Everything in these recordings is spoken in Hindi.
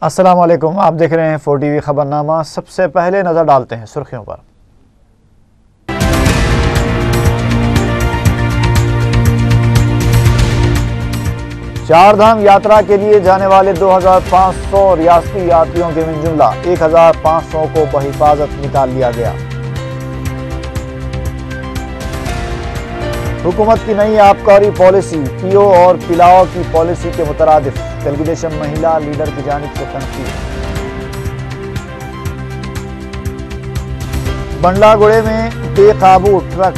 अस्सलाम वालेकुम, आप देख रहे हैं 4TV खबरनामा। सबसे पहले नजर डालते हैं सुर्खियों पर। चारधाम यात्रा के लिए जाने वाले 2500 रियासती यात्रियों के में जुमला 1500 को बहिफाजत निकाल लिया गया। हुकूमत की नई आबकारी पॉलिसी पीओ और पिलाओ की पॉलिसी के मुतरादिफ तेलुगु देशम महिला लीडर की जानिब से तनकीद। बंडलागुड़े में बेकाबू ट्रक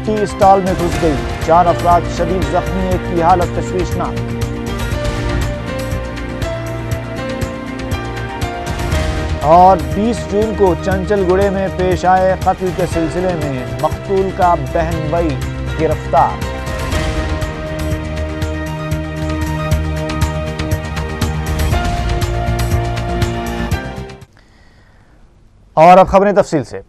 टी स्टॉल में घुस गई, 4 अफराद शदीद जख्मी, एक की हालत तशवीशनाक। और 20 जून को चंचलगुड़े में पेश आए कत्ल के सिलसिले में मकतूल का बहन भाई गिरफ्तार। और अब खबरें तफसील से।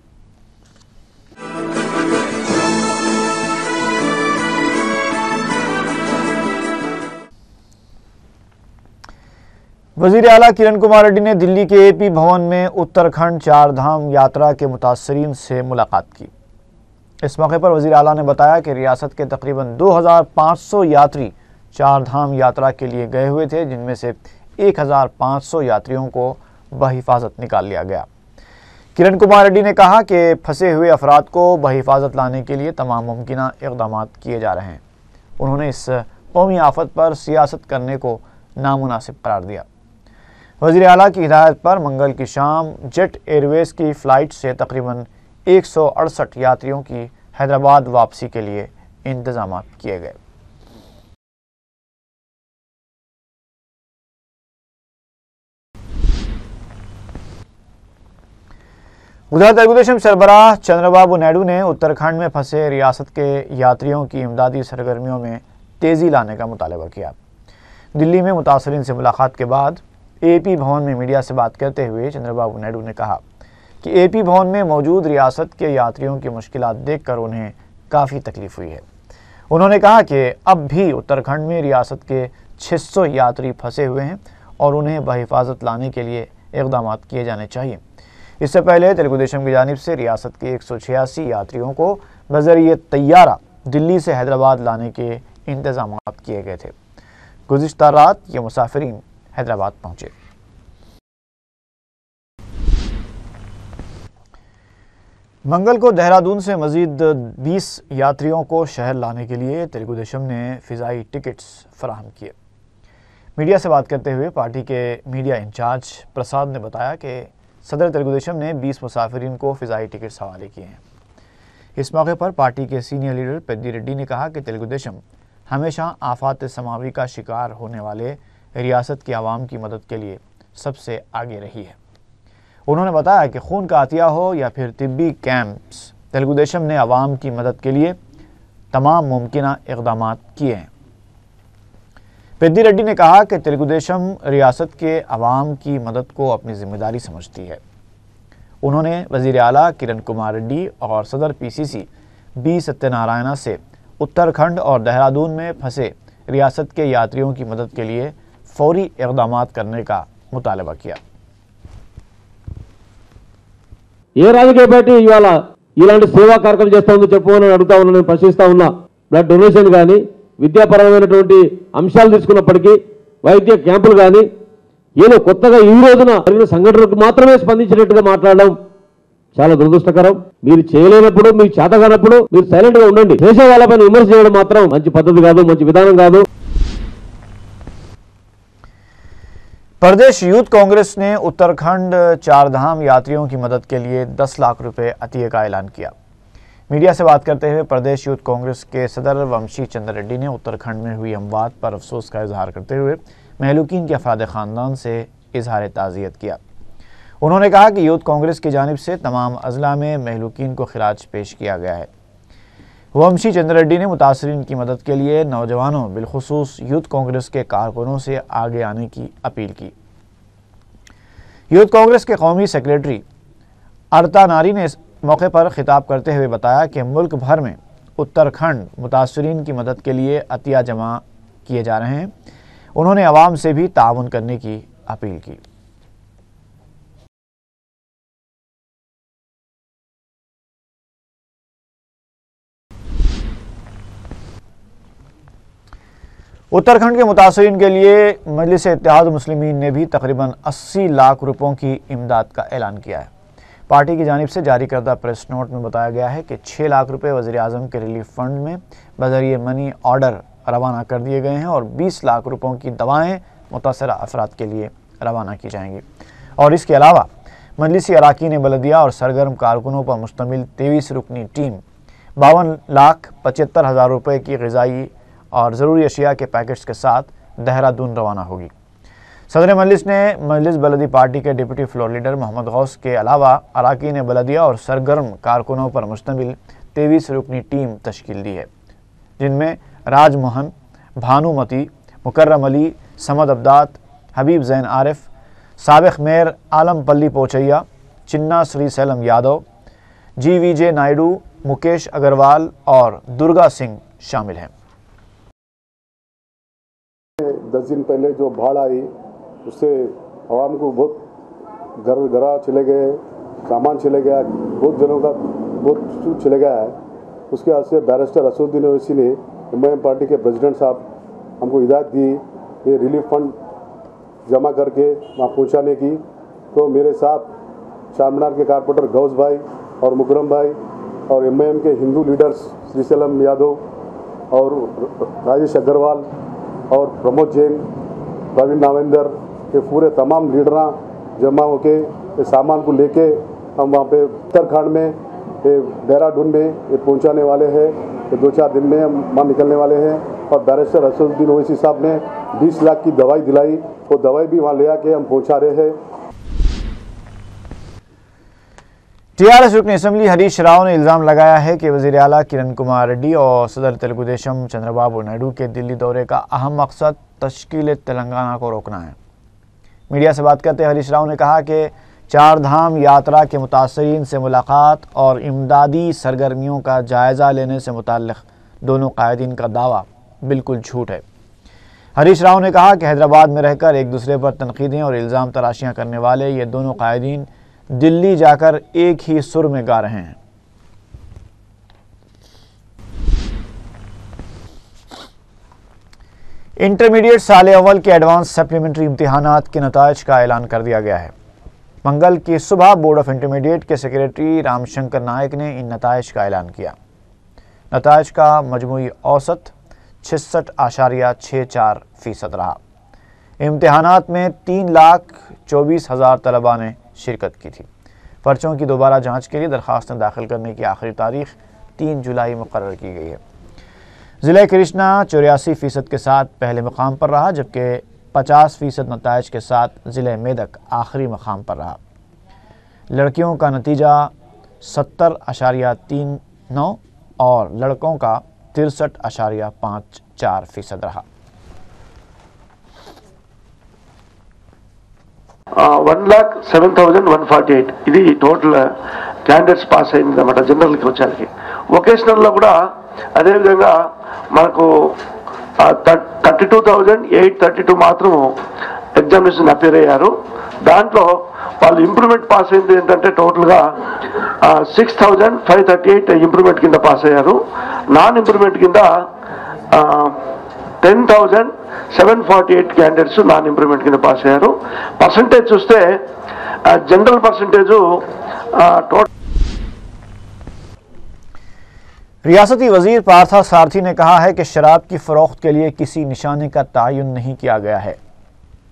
वजीर आला किरण कुमार रेड्डी ने दिल्ली के एपी भवन में उत्तराखंड चारधाम यात्रा के मुतासरीन से मुलाकात की। इस मौके पर वजीर आला ने बताया कि रियासत के तकरीबन 2500 यात्री चारधाम यात्रा के लिए गए हुए थे, जिनमें से 1500 यात्रियों को बहिफाजत निकाल लिया गया। किरण कुमार रेड्डी ने कहा कि फंसे हुए अफराद को बहिफाजत लाने के लिए तमाम मुमकिन इक़दाम किए जा रहे हैं। उन्होंने इस कौमी आफत पर सियासत करने को नामुनासिब करार दिया। वज़ीर आला की हिदायत पर मंगल की शाम जेट एयरवेज की फ़्लाइट से तकरीबन 168 यात्रियों की हैदराबाद वापसी के लिए इंतजाम किए गए। उधर तेलुगु देशम सरबराह चंद्रबाबू नायडू ने उत्तराखंड में फंसे रियासत के यात्रियों की इमदादी सरगर्मियों में तेज़ी लाने का मुतालबा किया। दिल्ली में मुतासरीन से मुलाकात के बाद एपी भवन में मीडिया से बात करते हुए चंद्रबाबू नायडू ने कहा कि एपी भवन में मौजूद रियासत के यात्रियों की मुश्किलात देखकर उन्हें काफ़ी तकलीफ हुई है। उन्होंने कहा कि अब भी उत्तराखंड में रियासत के 600 यात्री फंसे हुए हैं और उन्हें बहिफाजत लाने के लिए इक़दाम किए जाने चाहिए। इससे पहले तेलुगु देशम की जानिब से रियासत के 186 यात्रियों को बज़रिए तैयारा दिल्ली से हैदराबाद लाने के इंतजाम किए गए थे। गुज़िश्ता रात ये मुसाफिरीन हैदराबाद पहुंचे। मंगल को देहरादून से मजीद 20 यात्रियों को शहर लाने के लिए तेलुगु देशम ने फ़िज़ाई टिकट्स फराहम किए। मीडिया से बात करते हुए पार्टी के मीडिया इंचार्ज प्रसाद ने बताया कि सदर तेलुगु देशम ने 20 मुसाफिरीन को फ़िज़ाई टिकट्स हवाले किए हैं। इस मौके पर पार्टी के सीनियर लीडर पेद्दी रेड्डी ने कहा कि तेलुगु देशम हमेशा आफात समावी का शिकार होने वाले रियासत की आवाम की मदद के लिए सबसे आगे रही है। उन्होंने बताया कि खून का अतिया हो या फिर तिब्बी कैंप्स, तेलुगु देशम ने आवाम की मदद के लिए तमाम मुमकिन इक़दाम किए हैं। पेद्दी रेड्डी ने कहा कि तेलुगु देशम रियासत के आवाम की मदद को अपनी जिम्मेदारी समझती है। उन्होंने वज़ीर आला किरण कुमार रेड्डी और सदर पीसीसी बी सत्यनारायणा से उत्तराखंड और देहरादून में फंसे रियासत के यात्रियों की मदद के लिए फौरी इक़दाम करने का मुतालबा किया। ఏ రాజకీయ పార్టీ ఇవాళ ఇలాంటి సేవా కార్యక్రమం చేస్తుందో చెప్పమని అడుగుతా ఉన్నా, నేను ప్రశ్నిస్తా ఉన్నా. బ్లడ్ డొనేషన్ కానీ విద్యాపరమైనటువంటి అంశాలు తీసుకున్నప్పటికీ వైద్య క్యాంపులు కానీ ఏదో కొత్తగా ఈ రోజున జరిగిన సంఘటనలకు మాత్రమే స్పందించినట్టుగా మాట్లాడడం చాలా దురదృష్టకరం. మీరు చేయలేనప్పుడు, మీకు చేతగానప్పుడు మీరు సైలెంట్ గా ఉండండి. చేసే వాళ్ళపైన విమర్శ చేయడం మాత్రం మంచి పద్ధతి కాదు, మంచి విధానం కాదు. प्रदेश यूथ कांग्रेस ने उत्तराखंड चारधाम यात्रियों की मदद के लिए 10 लाख रुपए अतिये का ऐलान किया। मीडिया से बात करते हुए प्रदेश यूथ कांग्रेस के सदर वंशी चंद्र रेड्डी ने उत्तराखंड में हुई अमवात पर अफसोस का इजहार करते हुए महलूकीन के अफराद ख़ानदान से इजहार ताज़ियत किया। उन्होंने कहा कि यूथ कांग्रेस की जानिब से तमाम अजला में महलूकीन को खिराज पेश किया गया है। वंशी चंद्र रेड्डी ने मुतासरीन की मदद के लिए नौजवानों बिलखुसूस यूथ कांग्रेस के कारकुनों से आगे आने की अपील की। यूथ कांग्रेस के कौमी सेक्रेटरी अर्ता नारी ने इस मौके पर खिताब करते हुए बताया कि मुल्क भर में उत्तराखंड मुतासरीन की मदद के लिए अतिया जमा किए जा रहे हैं। उन्होंने आवाम से भी ताउन करने की अपील की। उत्तराखंड के मुतासरीन के लिए मजलिस इत्तेहाद मुस्लिमीन ने भी तकरीबन 80 लाख रुपयों की इमदाद का ऐलान किया है। पार्टी की जानिब से जारी करदा प्रेस नोट में बताया गया है कि 6 लाख रुपये वज़ीर आज़म के रिलीफ फंड में बज़रिए मनी ऑर्डर रवाना कर दिए गए हैं और 20 लाख रुपयों की दवाएँ मुतासरा अफराद के लिए रवाना की जाएंगी। और इसके अलावा मजलिसी अराकीन बलदिया और सरगर्म कारकुनों पर मुश्तमिल 23 रुकनी टीम 52,75,000 रुपये की ग़िज़ाई और ज़रूरी अशिया के पैकेट्स के साथ देहरादून रवाना होगी। सदर मजलिस ने मजलिस बलदी पार्टी के deputy floor leader Mohammed Ghouse के अलावा अराकीन बलदिया और सरगर्म कारकुनों पर मुश्तमिल 23 रुकनी टीम तश्कील दी है, जिनमें राजमोहन, भानुमती, मुकर्रम अली, समद अब्दात, हबीब जैन आरिफ, साबिक मेयर आलम पल्ली पोचैया, चिन्ना श्री सैलम यादव, GVJ नायडू, मुकेश अग्रवाल और दुर्गा सिंह शामिल हैं। 10 दिन पहले जो बाढ़ आई उससे आवाम को बहुत घर चले गए, सामान चले गया, बहुत जनों का बहुत चले गया है। उसके बाद से बैरिस्टर असदुद्दीन ओवैसी ने MIM पार्टी के प्रेसिडेंट साहब हमको हिदायत दी ये रिलीफ फंड जमा करके वहाँ पहुँचाने की। तो मेरे साथ चारमीनार के कारपोरेटर गौस भाई और मुकरम भाई और MIM के हिंदू लीडर्स श्री सैलम यादव और राजेश अग्रवाल और प्रमोद जैन, प्रवीण नावेंदर, ये पूरे तमाम लीडरां जमा होके ये सामान को लेके हम वहाँ पे उत्तराखंड में ये देहरादून में ये पहुँचाने वाले हैं। ये 2-4 दिन में हम वहाँ निकलने वाले हैं। और बैरिस्टर असदुद्दीन ओवैसी साहब ने 20 लाख की दवाई दिलाई, वो दवाई भी वहाँ ले आके हम पहुँचा रहे हैं। TRS रुकन असम्बली हरीश राव ने इल्ज़ाम लगाया है कि वज़ीर आला किरण कुमार रेड्डी और सदर तेलुगु देशम चंद्रबाबू नायडू के दिल्ली दौरे का अहम मकसद तश्कील तेलंगाना को रोकना है। मीडिया से बात करते हरीश राव ने कहा कि 4 धाम यात्रा के मुतासरीन से मुलाकात और इमदादी सरगर्मियों का जायज़ा लेने से मुताल्लिक़ दोनों कायदीन का दावा बिल्कुल झूठ है। हरीश राव ने कहा कि हैदराबाद में रहकर एक दूसरे पर तनकीदें और इल्ज़ाम तराशियाँ करने वाले ये दोनों कायदीन दिल्ली जाकर एक ही सुर में गा रहे हैं। इंटरमीडिएट साल अव्वल के एडवांस सप्लीमेंट्री इम्तिहानात के नताइज का ऐलान कर दिया गया है। मंगल की सुबह बोर्ड ऑफ इंटरमीडिएट के सेक्रेटरी रामशंकर नायक ने इन नताइज का ऐलान किया। नताइज का मजमूई औसत 66.64% रहा। इम्तिहानात में 3,24,000 तलबा ने शिरकत की थी। पर्चों की दोबारा जांच के लिए दरखास्तें दाखिल करने की आखिरी तारीख 3 जुलाई मुकर्रर की गई है। ज़िला कृष्णा 84% के साथ पहले मकाम पर रहा, जबकि 50% नताइज के साथ ज़िले मेदक आखिरी मकाम पर रहा। लड़कियों का नतीजा 70.39 और लड़कों का 63.54% रहा। 1,07,148 ఇది టోటల్ క్యాండిడేట్స్ పాస్ అయింది అన్నమాట జనరల్కి వచ్చానికి. వొకేషనల్లో కూడా అదేవిధంగా మనకు 32,832 మాత్రం ఎగ్జామినేషన్ అపేర్ అయ్యారు. దాంట్లో వాళ్ళు ఇంప్రూవ్మెంట్ పాస్ అయింది ఏంటంటే టోటల్గా 6,538 ఇంప్రూవ్మెంట్ కింద పాస్ అయ్యారు. నాన్ ఇంప్రూవ్మెంట్ కింద 10,748 క్యాండిడేట్స్ నాన్ ఇంప్రూవ్మెంట్ కింద పాస్ అయ్యారు. పర్సంటేజ్ చూస్తే जनरल परसेंटेज टोटल। रियासती वजीर पार्था सारथी ने कहा है कि शराब की फरोख्त के लिए किसी निशाने का तयन नहीं किया गया है।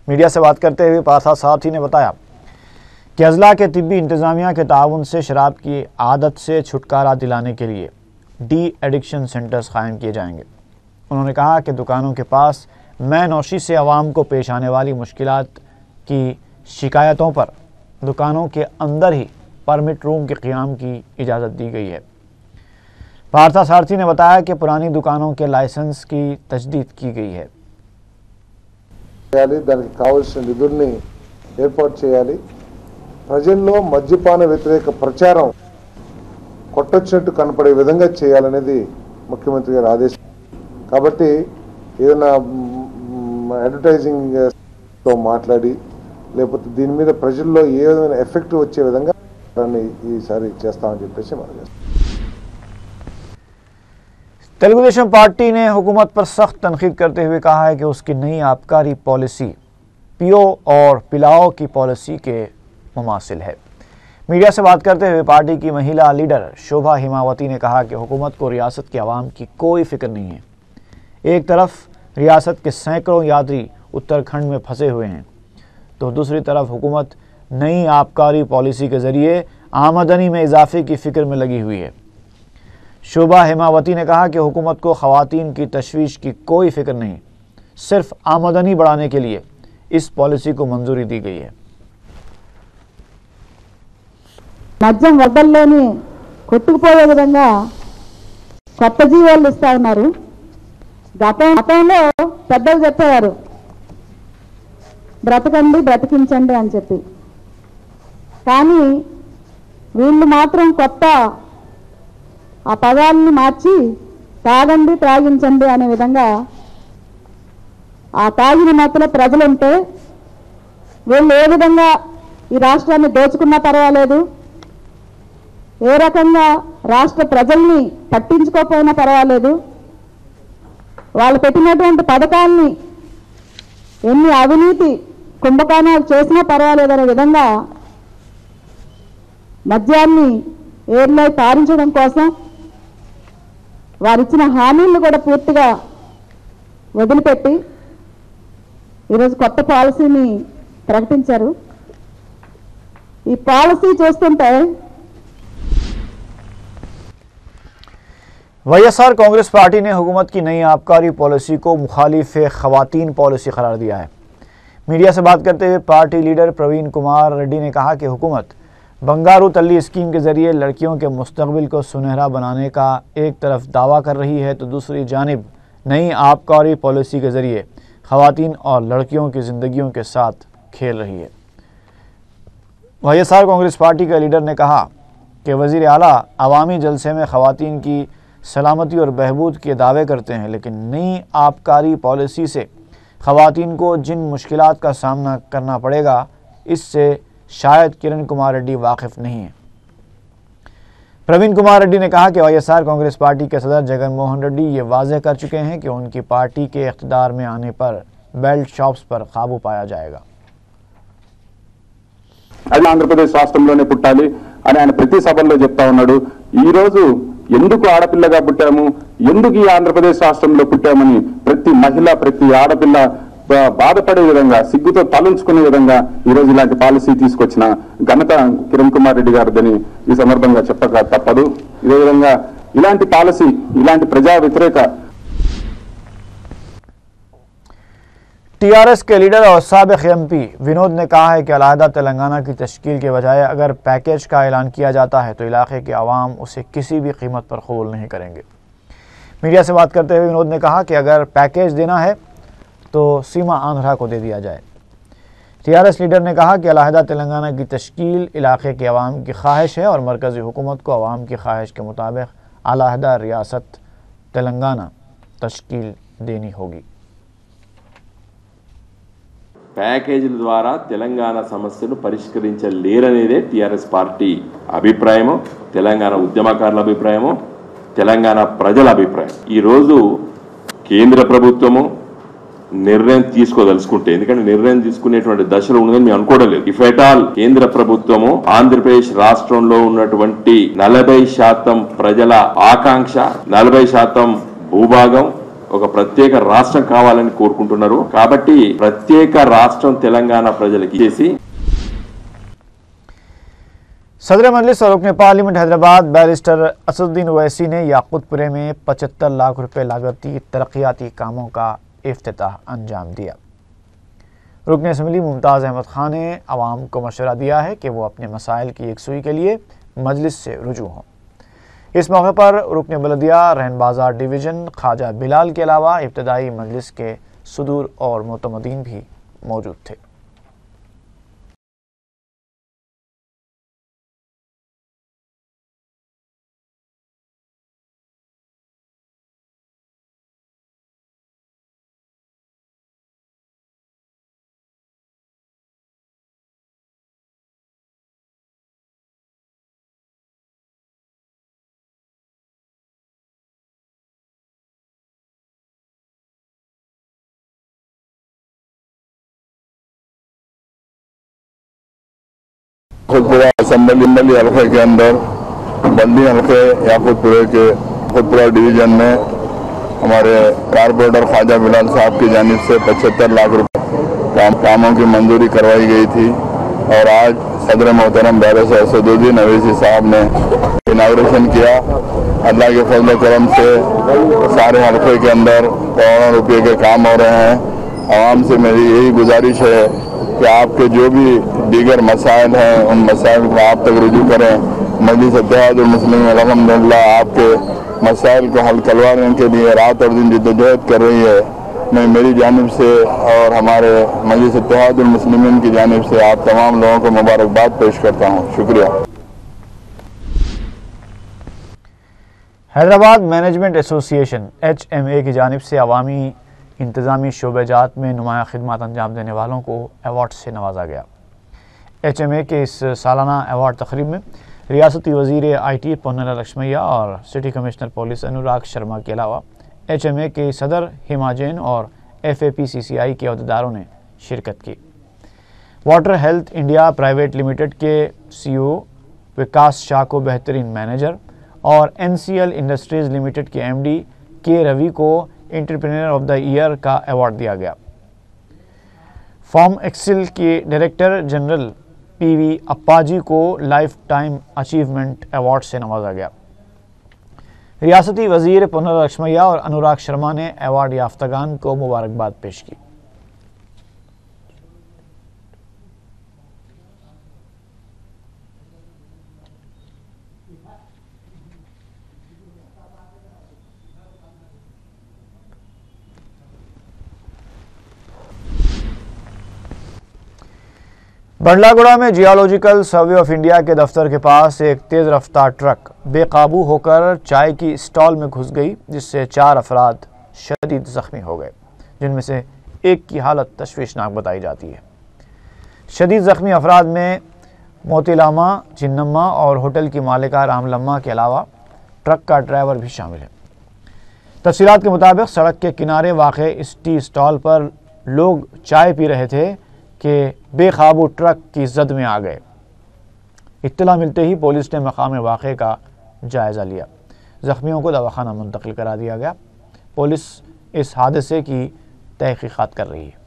मीडिया से बात करते हुए पार्था सारथी ने बताया कि अजला के तिब्बी इंतज़ामिया के ताउन से शराब की आदत से छुटकारा दिलाने के लिए डी एडिक्शन सेंटर्स कायम किए जाएंगे। उन्होंने कहा कि दुकानों के पास मै नौशी से आवाम को पेश आने वाली मुश्किलात की शिकायतों पर दुकानों के अंदर ही परमिट रूम के क़याम की इजाज़त दी गई है। पार्था सारथी ने बताया कि पुरानी दुकानों के लाइसेंस की तजदीद की गई है। దానికి కావాల్సిన నిధుల్ని ఏర్పాటు చేయాలి। ప్రజల్లో మద్యపాన వ్యతిరేక ప్రచారం కొట్టొచ్చినట్టు కనపడే విధంగా చేయాలనేది ముఖ్యమంత్రి గారి ఆదేశం। కాబట్టి ఏదైనా అడ్వర్టైజింగ్ తో మాట్లాడి లేకపోతే దీని మీద ప్రజల్లో ఏ విధమైన ఎఫెక్ట్ వచ్చే విధంగా ఈసారి చేస్తామని చెప్పేసి మనం तेलुगु देशम पार्टी ने हुकूमत पर सख्त तनकीद करते हुए कहा है कि उसकी नई आबकारी पॉलिसी पियो और पिलाओ की पॉलिसी के मुमासिल है। मीडिया से बात करते हुए पार्टी की महिला लीडर शोभा हिमावती ने कहा कि हुकूमत को रियासत के अवाम की कोई फिक्र नहीं है। एक तरफ रियासत के सैकड़ों यात्री उत्तराखंड में फंसे हुए हैं, तो दूसरी तरफ हुकूमत नई आबकारी पॉलिसी के जरिए आमदनी में इजाफे की फिक्र में लगी हुई है। शोभा हेमावती ने कहा कि हुकूमत को खवातीन की तशवीश की कोई फिक्र नहीं, सिर्फ आमदनी बढ़ाने के लिए इस पॉलिसी को मंजूरी दी गई है। మద్యం వడ్డల్లోని కొట్టుకుపోయే విధంగా కొత్త జీవాలు ఇస్తా ఉన్నారు. గతంలో పెద్దలు చెప్పేవారు బ్రతకండి బ్రతికించండి అని చెప్పి, కానీ వీళ్ళు మాత్రం కొత్త ఆ పదాలను మార్చి తాగండి త్రాగించండి అనే విధంగా ఆ తాగిన మత్తులో ప్రజలుంటే వీళ్ళు ఏ విధంగా ఈ రాష్ట్రాన్ని దోచుకున్నా పర్వాలేదు, ఏ రకంగా రాష్ట్ర ప్రజల్ని పట్టించుకోకపోయినా పర్వాలేదు, వాళ్ళు పెట్టినటువంటి పథకాల్ని ఎన్ని అవినీతి కుంభకోణాలు చేసినా పర్వాలేదనే విధంగా మద్యాన్ని ఏర్లై పారించడం కోసం వారిచ్చిన హామీలను కూడా పూర్తిగా వదిలిపెట్టి ఈరోజు కొత్త పాలసీని ప్రకటించారు. ఈ పాలసీ చూస్తుంటే वाईएसआर कांग्रेस पार्टी ने हुकूमत की नई आबकारी पॉलिसी को मुखालिफ खवातीन पॉलिसी करार दिया है। मीडिया से बात करते हुए पार्टी लीडर प्रवीण कुमार रेड्डी ने कहा कि हुकूमत बंगारू तल्ली स्कीम के जरिए लड़कियों के मुस्तकबिल को सुनहरा बनाने का एक तरफ दावा कर रही है, तो दूसरी जानिब नई आबकारी पॉलिसी के जरिए खवातीन और लड़कियों की ज़िंदगियों के साथ खेल रही है। वाईएसआर कांग्रेस पार्टी के लीडर ने कहा कि वज़ीर आला अवामी जलसे में खवातीन की सलामती और बहबूद के दावे करते हैं, लेकिन नई आबकारी पॉलिसी से खवातीन को जिन मुश्किलात का सामना करना पड़ेगा, इससे शायद किरण कुमार रेड्डी वाकिफ़ नहीं है। प्रवीण कुमार रेड्डी ने कहा कि वाईएसआर कांग्रेस पार्टी के सदर जगन मोहन रेड्डी ये वाज़ेह कर चुके हैं कि उनकी पार्टी के इख्तिदार में आने पर बेल्ट शॉप्स पर काबू पाया जाएगा। అది ఆంధ్రప్రదేశ్ రాష్ట్రంలోనే పుట్టాలి అని ఆయన ప్రతి సభల్లో చెప్తా ఉన్నాడు. ఈ రోజు ఎందుకు ఆడపిల్లగా పుట్టాము, ఎందుకు ఈ ఆంధ్రప్రదేశ్ రాష్ట్రంలో పుట్టామని ప్రతి మహిళ ప్రతి ఆడపిల్ల బాధపడే విధంగా సిగ్గుతో తలంచుకునే విధంగా ఈ రోజు ఇలాంటి పాలసీ తీసుకొచ్చిన ఘనత కిరణ్ కుమార్ రెడ్డి గారిదని ఈ సందర్భంగా చెప్పక తప్పదు. ఇదే విధంగా ఇలాంటి పాలసీ ఇలాంటి ప్రజా వ్యతిరేక टीआरएस के लीडर और साबिक एमपी विनोद ने कहा है कि अलहदा तेलंगाना की तश्कील के बजाय अगर पैकेज का ऐलान किया जाता है तो इलाके के अवाम उसे किसी भी कीमत पर कबूल नहीं करेंगे। मीडिया से बात करते हुए विनोद ने कहा कि अगर पैकेज देना है तो सीमा आंध्रा को दे दिया जाए। टीआरएस लीडर ने कहा कि अलहदा तेलंगाना की तश्कील इलाके के अवाम की ख्वाहिश है और मरकज़ी हुकूमत को अवाम की ख्वाहिश के मुताबिक अलहदा रियासत तेलंगाना तश्कील देनी होगी। ప్యాకేజీల ద్వారా తెలంగాణ సమస్యను పరిష్కరించలేరనేదే టీఆర్ఎస్ పార్టీ అభిప్రాయము, తెలంగాణ ఉద్యమకారుల అభిప్రాయము, తెలంగాణ ప్రజల అభిప్రాయం. ఈరోజు కేంద్ర ప్రభుత్వము నిర్ణయం తీసుకోదలుచుకుంటే, ఎందుకంటే నిర్ణయం తీసుకునేటువంటి దశలో ఉన్నదని మేము అనుకోవడం లేదు. ఇఫ్ ఎట్ ఆల్ కేంద్ర ప్రభుత్వము ఆంధ్రప్రదేశ్ రాష్ట్రంలో ఉన్నటువంటి 40% ప్రజల ఆకాంక్ష, 40% భూభాగం ఒక ప్రత్యేక రాష్ట్రం కావాలని కోరుకుంటున్నారు. కాబట్టి ప్రత్యేక రాష్ట్రం తెలంగాణ ప్రజలకు చేసి सदर मजलिस और रुकन पार्लियामेंट हैदराबाद बैरिस्टर असदुद्दीन ओवैसी ने याकूतपुरे में 75 लाख रुपए लागती तरक्याती कामों का इफ्तिताह अंजाम दिया। रुकन असम्बली मुमताज़ अहमद खान ने आवाम को मशवरा दिया है कि वो अपने मसाइल की यकसुई के लिए मजलिस से रुजू हों। इस मौके पर रुकन बलदिया रहन बाजार डिवीज़न ख्वाजा बिलाल के अलावा इब्तदाई मजलिस के सुदूर और मोतमदीन भी मौजूद थे। खुदपुरा असेंबली हल्के के अंदर बंदी हल्के खुदपुरा डिवीजन में हमारे कारपोरेटर ख्वाजा बिलाल साहब की जानिब से 75 लाख रुपए कामों की मंजूरी करवाई गई थी और आज सदर मोहतरम बैरिस्टर असदुद्दीन अवैसी साहब ने इनाग्रेशन किया। अल्लाह के फजल करम से सारे हल्के के अंदर करोड़ों रुपये के काम हो रहे हैं। आवाम से मेरी यही गुजारिश है कि आपके जो भी दीगर मसाइल हैं उन मसाइल को आप तक रुजू करें। मजलिस इत्तेहादुल मुस्लिमीन अल्हम्दुलिल्लाह आपके मसाइल को हल करवाने के लिए रात और दिन जिद्दोजहद कर रही है। मैं मेरी जानिब से और हमारे मजलिस इत्तेहादुल मुस्लिमीन की जानिब से आप तमाम लोगों को मुबारकबाद पेश करता हूँ। शुक्रिया। हैदराबाद मैनेजमेंट एसोसिएशन HMA की जानिब से अवामी इंतज़ामी शोबेजात में नुमाया खिदमत अंजाम देने वालों को अवार्ड से नवाजा गया। HMA के इस सालाना अवार्ड तकरीब में रियासती वज़ीर IT पोन्नला लक्ष्मैया और city commissioner police Anurag Sharma के अलावा HMA के सदर हिमा जैन और FAPCCI के अहदेदारों ने शिरकत की। Water health India private limited के CEO विकास शाह को बेहतरीन मैनेजर और NCL इंडस्ट्रीज़ लिमिटेड के MD के रवि को एंटरप्रेन्योर ऑफ द ईयर का अवार्ड दिया गया। फॉर्म एक्सेल के डायरेक्टर जनरल PV अप्पाजी को लाइफ टाइम अचीवमेंट अवार्ड से नवाजा गया। रियासती वज़ीर पोन्नला लक्ष्मैया और अनुराग शर्मा ने अवार्ड याफ्तागान को मुबारकबाद पेश की। बंडलागुड़ा में जियोलॉजिकल सर्वे ऑफ इंडिया के दफ्तर के पास एक तेज़ रफ्तार ट्रक बेकाबू होकर चाय की स्टॉल में घुस गई, जिससे 4 अफराद शदीद ज़ख्मी हो गए, जिनमें से एक की हालत तशवीशनाक बताई जाती है। शदीद ज़ख्मी अफराद में मोतीलामा, चिन्नम्मा और होटल की मालिका रामलम्मा के अलावा ट्रक का ड्राइवर भी शामिल है। तफसीलात के मुताबिक सड़क के किनारे वाक़े इस टी स्टॉल पर लोग चाय पी रहे थे कि बेकाबू ट्रक की जद में आ गए। इत्तला मिलते ही पुलिस ने मकाम वाक़े का जायज़ा लिया। ज़ख्मियों को दवाखाना मुंतकिल करा दिया गया। पुलिस इस हादसे की तहकीक़ात कर रही है।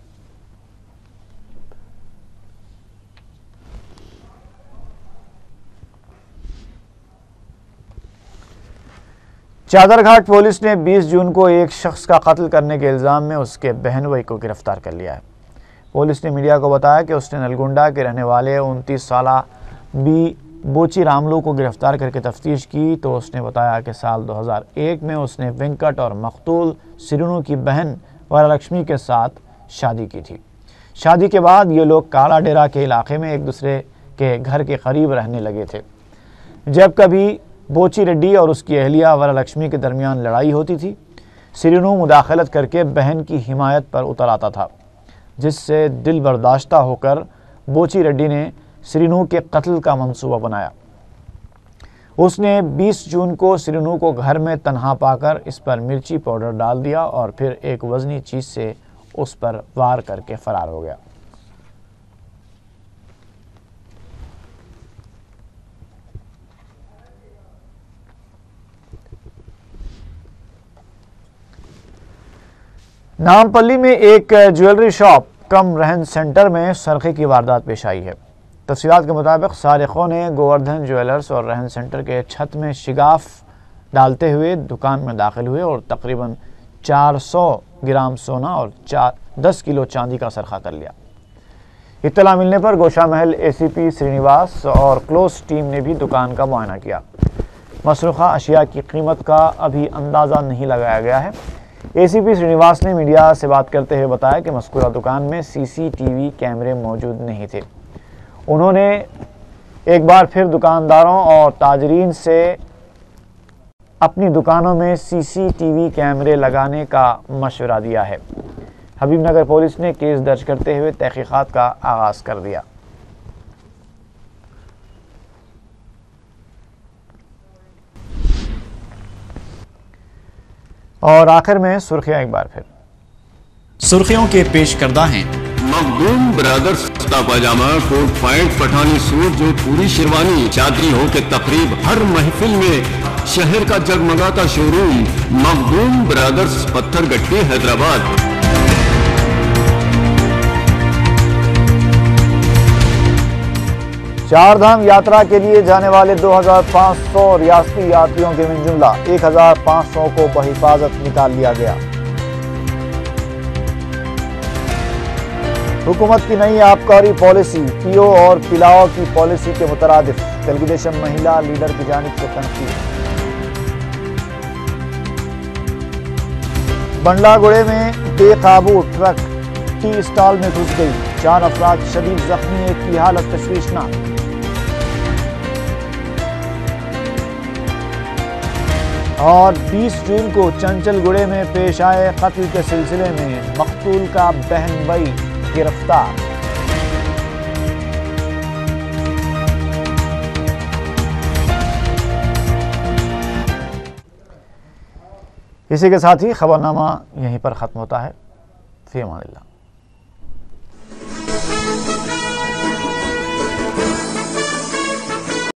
चादरघाट पुलिस ने 20 जून को एक शख्स का कत्ल करने के इल्ज़ाम में उसके बहनोई को गिरफ्तार कर लिया है। पुलिस ने मीडिया को बताया कि उसने नलगुंडा के रहने वाले 29 साला बोची रामलू को गिरफ्तार करके तफ्तीश की तो उसने बताया कि साल 2001 में उसने वेंकट और मकतूल सिरुनू की बहन वरलक्ष्मी के साथ शादी की थी। शादी के बाद ये लोग काला डेरा के इलाके में एक दूसरे के घर के करीब रहने लगे थे। जब कभी बोची रेड्डी और उसकी अहलिया वरलक्ष्मी के दरमियान लड़ाई होती थी, सिरुनू मुदाखलत करके बहन की हिमायत पर उतर आता था, जिससे दिल बर्दाश्ता होकर बोची रेड्डी ने सिरुनू के कत्ल का मंसूबा बनाया। उसने 20 जून को सिरुनू को घर में तन्हा पाकर इस पर मिर्ची पाउडर डाल दिया और फिर एक वज़नी चीज़ से उस पर वार करके फरार हो गया। नामपल्ली में एक ज्वेलरी शॉप कम रहन सेंटर में सरक़े की वारदात पेश आई है। तफसीलात के मुताबिक सारिकों ने गोवर्धन ज्वेलर्स और रहन सेंटर के छत में शिगाफ डालते हुए दुकान में दाखिल हुए और तकरीबन 400 ग्राम सोना और 10 किलो चांदी का सरखा कर लिया। इत्तला मिलने पर गोशा महल ACP श्रीनिवास और क्लोज टीम ने भी दुकान का मुआयना किया। मसरूखा अशिया की कीमत का अभी अंदाज़ा नहीं लगाया गया है। ACP श्रीनिवास ने मीडिया से बात करते हुए बताया कि मज़कूरा दुकान में CCTV कैमरे मौजूद नहीं थे। उन्होंने एक बार फिर दुकानदारों और ताजरीन से अपनी दुकानों में CCTV कैमरे लगाने का मशवरा दिया है। हबीबनगर पुलिस ने केस दर्ज करते हुए तहकीकात का आगाज़ कर दिया। और आखिर में सुर्खियां एक बार फिर। सुर्खियों के पेश करदा हैं मखदूम ब्रदर्स कुर्ता पाजामा, कोट पैंट, पठानी सूट, जो पूरी शेरवानी, शादी हो के तकरीब, हर महफिल में शहर का जगमगाता शोरूम मखदूम ब्रदर्स, पत्थरगट्टी, हैदराबाद। चार धाम यात्रा के लिए जाने वाले 2500 रियासती यात्रियों के में जुमला 1500 को बहिफाजत निकाल लिया गया। हुकूमत की नई आबकारी पॉलिसी, पियो और पिलाओ की पॉलिसी के मुतरादिफ, तेलुगुदेशम महिला लीडर की जानिब से तनकीद। बंडलागुड़े में बेकाबू ट्रक टी स्टॉल में घुस गई, 4 अफराद शदीद जख्मी, एक की हालत तशवीशनाक। और 20 जून को चंचलगुड़े में पेश आए कत्ल के सिलसिले में मकतूल का बहन भाई गिरफ्तार। इसी के साथ ही खबरनामा यहीं पर खत्म होता है। फी अमानिल्लाह।